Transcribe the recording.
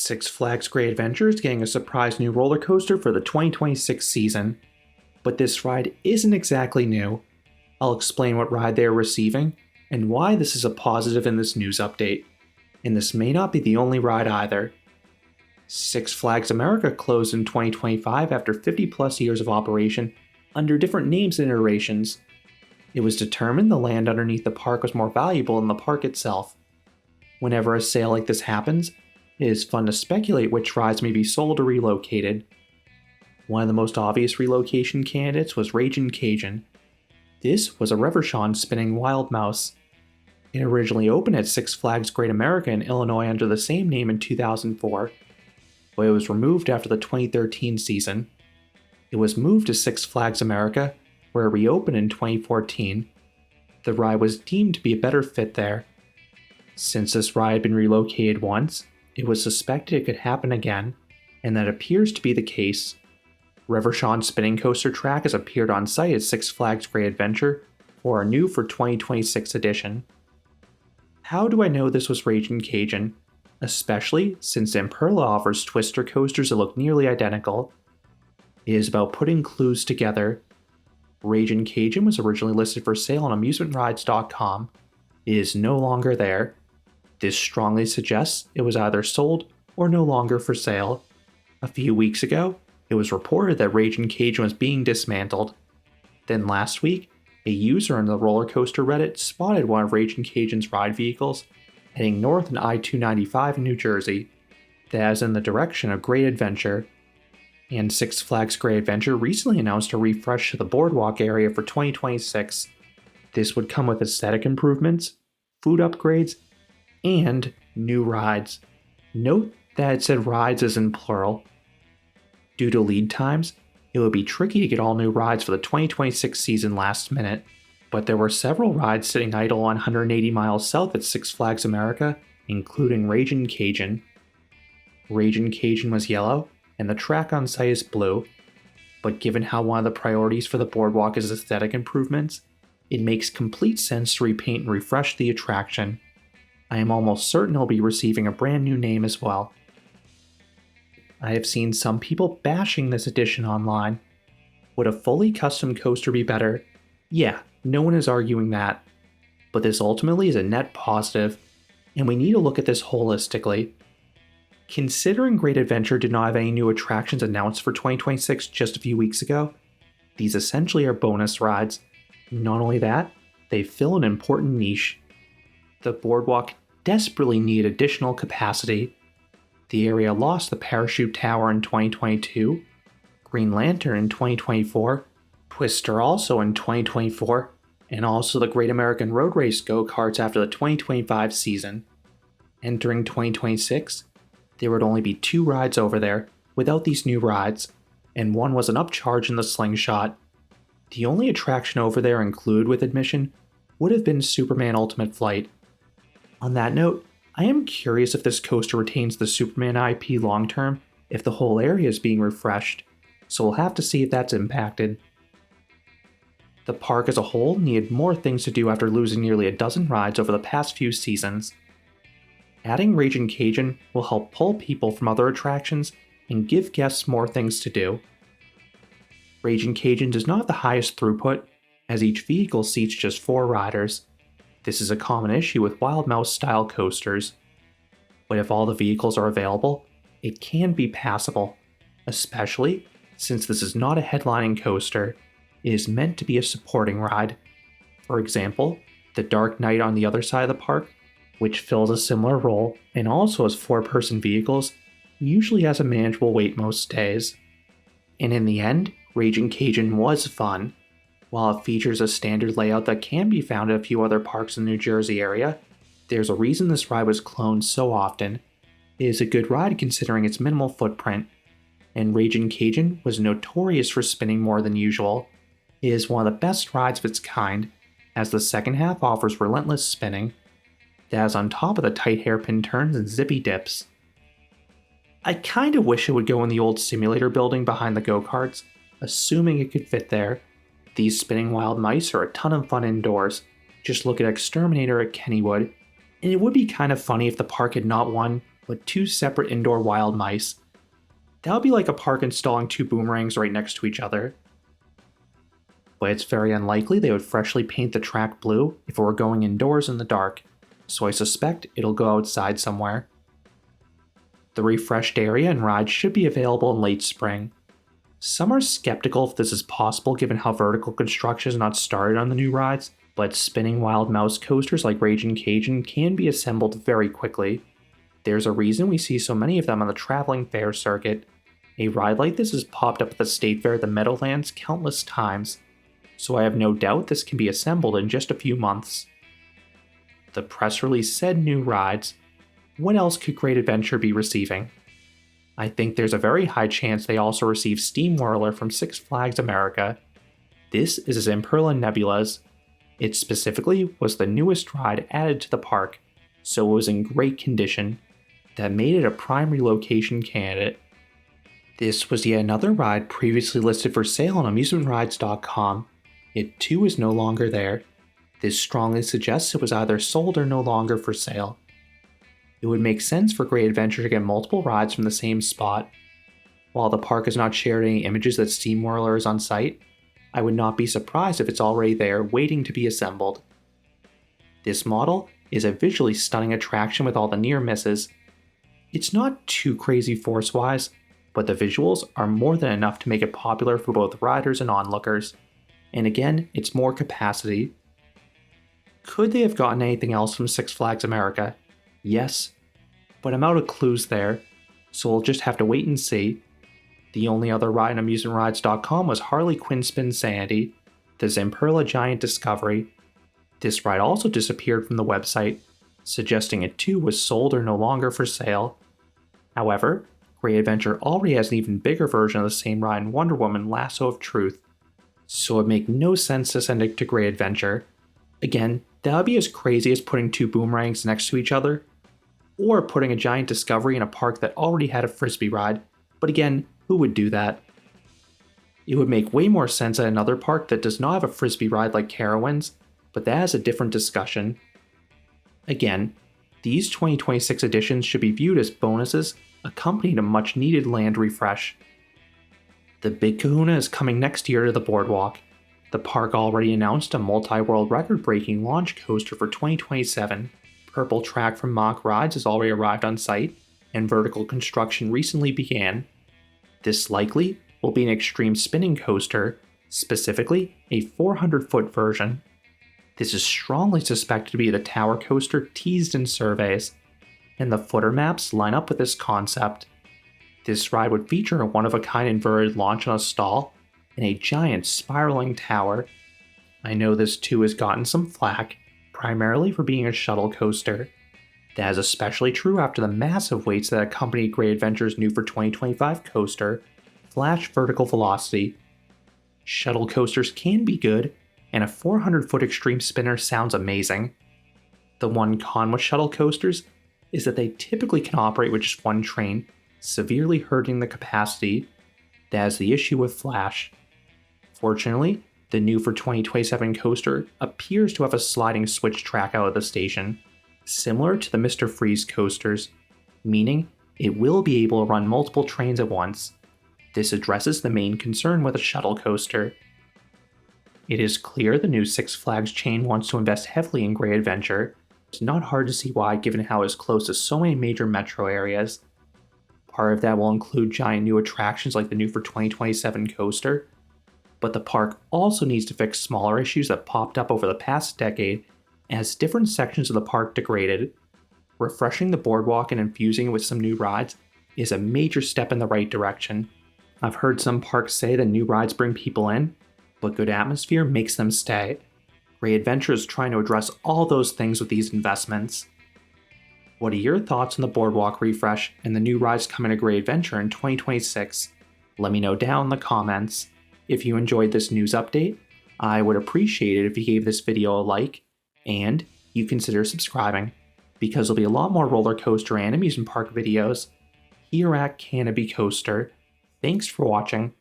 Six Flags Great Adventure is getting a surprise new roller coaster for the 2026 season. But this ride isn't exactly new. I'll explain what ride they are receiving and why this is a positive in this news update. And this may not be the only ride either. Six Flags America closed in 2025 after 50 plus years of operation under different names and iterations. It was determined the land underneath the park was more valuable than the park itself. Whenever a sale like this happens, it is fun to speculate which rides may be sold or relocated. One of the most obvious relocation candidates was Ragin Cajun. This was a Reverchon spinning wild mouse. It originally opened at Six Flags Great America in Illinois under the same name in 2004, but it was removed after the 2013 season. It was moved to Six Flags America, where it reopened in 2014. The ride was deemed to be a better fit there. Since this ride had been relocated once, it was suspected it could happen again, and that appears to be the case. Reverchon spinning coaster track has appeared on site at Six Flags Great Adventure for a new for 2026 edition. How do I know this was Ragin Cajun? Especially since Zamperla offers Twister coasters that look nearly identical. It is about putting clues together. Ragin Cajun was originally listed for sale on amusementrides.com. It is no longer there. This strongly suggests it was either sold or no longer for sale. A few weeks ago, it was reported that Ragin Cajun was being dismantled. Then last week, a user in the roller coaster Reddit spotted one of Ragin Cajun's ride vehicles heading north on I-295 in New Jersey. That is in the direction of Great Adventure. And Six Flags Great Adventure recently announced a refresh to the Boardwalk area for 2026. This would come with aesthetic improvements, food upgrades, and new rides. Note that it said rides as in plural. Due to lead times, it would be tricky to get all new rides for the 2026 season last minute, but there were several rides sitting idle 180 miles south at Six Flags America, including Ragin Cajun. Ragin Cajun was yellow, and the track on site is blue, but given how one of the priorities for the boardwalk is aesthetic improvements, it makes complete sense to repaint and refresh the attraction. I am almost certain he'll be receiving a brand new name as well. I have seen some people bashing this addition online. Would a fully custom coaster be better? Yeah, no one is arguing that. But this ultimately is a net positive, and we need to look at this holistically. Considering Great Adventure did not have any new attractions announced for 2026 just a few weeks ago, these essentially are bonus rides. Not only that, they fill an important niche. The boardwalk desperately needed additional capacity. The area lost the Parachute Tower in 2022, Green Lantern in 2024, Twister also in 2024, and also the Great American Road Race go-karts after the 2025 season. Entering 2026, there would only be 2 rides over there without these new rides, and one was an upcharge in the Slingshot. The only attraction over there included with admission would have been Superman Ultimate Flight. On that note, I am curious if this coaster retains the Superman IP long term if the whole area is being refreshed, so we'll have to see if that's impacted. The park as a whole needed more things to do after losing nearly a dozen rides over the past few seasons. Adding Ragin Cajun will help pull people from other attractions and give guests more things to do. Ragin Cajun does not have the highest throughput, as each vehicle seats just 4 riders. This is a common issue with Wild Mouse style coasters. But if all the vehicles are available, it can be passable, especially since this is not a headlining coaster. It is meant to be a supporting ride. For example, the Dark Knight on the other side of the park, which fills a similar role and also has 4-person vehicles, usually has a manageable wait most days. And in the end, Ragin Cajun was fun. While it features a standard layout that can be found at a few other parks in the New Jersey area, there's a reason this ride was cloned so often. It is a good ride considering its minimal footprint, and Ragin Cajun was notorious for spinning more than usual. It is one of the best rides of its kind, as the second half offers relentless spinning. That is on top of the tight hairpin turns and zippy dips. I kinda wish it would go in the old simulator building behind the go-karts, assuming it could fit there. These spinning wild mice are a ton of fun indoors. Just look at Exterminator at Kennywood, and it would be kind of funny if the park had not one, but 2 separate indoor wild mice. That would be like a park installing 2 boomerangs right next to each other. But it's very unlikely they would freshly paint the track blue if it were going indoors in the dark, so I suspect it'll go outside somewhere. The refreshed area and rides should be available in late spring. Some are skeptical if this is possible given how vertical construction is not started on the new rides, but spinning wild mouse coasters like Ragin Cajun can be assembled very quickly. There's a reason we see so many of them on the traveling fair circuit. A ride like this has popped up at the State Fair at the Meadowlands countless times, so I have no doubt this can be assembled in just a few months. The press release said new rides. What else could Great Adventure be receiving? I think there's a very high chance they also receive SteamWhirler from Six Flags America. This is Zamperla Nebulaz. It specifically was the newest ride added to the park, so it was in great condition. That made it a prime relocation candidate. This was yet another ride previously listed for sale on amusementrides.com. It too is no longer there. This strongly suggests it was either sold or no longer for sale. It would make sense for Great Adventure to get multiple rides from the same spot. While the park has not shared any images that SteamWhirler is on site, I would not be surprised if it's already there waiting to be assembled. This model is a visually stunning attraction with all the near misses. It's not too crazy force-wise, but the visuals are more than enough to make it popular for both riders and onlookers. And again, it's more capacity. Could they have gotten anything else from Six Flags America? Yes, but I'm out of clues there, so we'll just have to wait and see. The only other ride on amusementrides.com was Harley Quinn Spin Sandy, the Zamperla Giant Discovery. This ride also disappeared from the website, suggesting it too was sold or no longer for sale. However, Great Adventure already has an even bigger version of the same ride in Wonder Woman Lasso of Truth, so it would make no sense to send it to Great Adventure. Again, that would be as crazy as putting 2 boomerangs next to each other, or putting a giant Discovery in a park that already had a frisbee ride, but again, who would do that? It would make way more sense at another park that does not have a frisbee ride like Carowinds, but that is a different discussion. Again, these 2026 editions should be viewed as bonuses accompanying a much needed land refresh. The Big Kahuna is coming next year to the Boardwalk. The park already announced a multi-world record-breaking launch coaster for 2027. Purple Track from Mock Rides has already arrived on site, and vertical construction recently began. This likely will be an extreme spinning coaster, specifically a 400-foot version. This is strongly suspected to be the tower coaster teased in surveys, and the footer maps line up with this concept. This ride would feature a one-of-a-kind inverted launch on a stall and a giant spiraling tower. I know this too has gotten some flack, primarily for being a shuttle coaster. That is especially true after the massive weights that accompanied Great Adventure's new for 2025 coaster, Flash Vertical Velocity. Shuttle coasters can be good, and a 400-foot extreme spinner sounds amazing. The one con with shuttle coasters is that they typically can operate with just one train, severely hurting the capacity. That is the issue with Flash. Fortunately, the new for 2027 coaster appears to have a sliding switch track out of the station, similar to the Mr. Freeze coasters, meaning it will be able to run multiple trains at once. This addresses the main concern with a shuttle coaster. It is clear the new Six Flags chain wants to invest heavily in Great Adventure. It's not hard to see why given how it is close to so many major metro areas. Part of that will include giant new attractions like the new for 2027 coaster, but the park also needs to fix smaller issues that popped up over the past decade as different sections of the park degraded. Refreshing the boardwalk and infusing it with some new rides is a major step in the right direction. I've heard some parks say that new rides bring people in, but good atmosphere makes them stay. Great Adventure is trying to address all those things with these investments. What are your thoughts on the boardwalk refresh and the new rides coming to Great Adventure in 2026? Let me know down in the comments. If you enjoyed this news update, I would appreciate it if you gave this video a like, and you consider subscribing, because there'll be a lot more roller coaster and amusement park videos here at Canopy Coaster. Thanks for watching.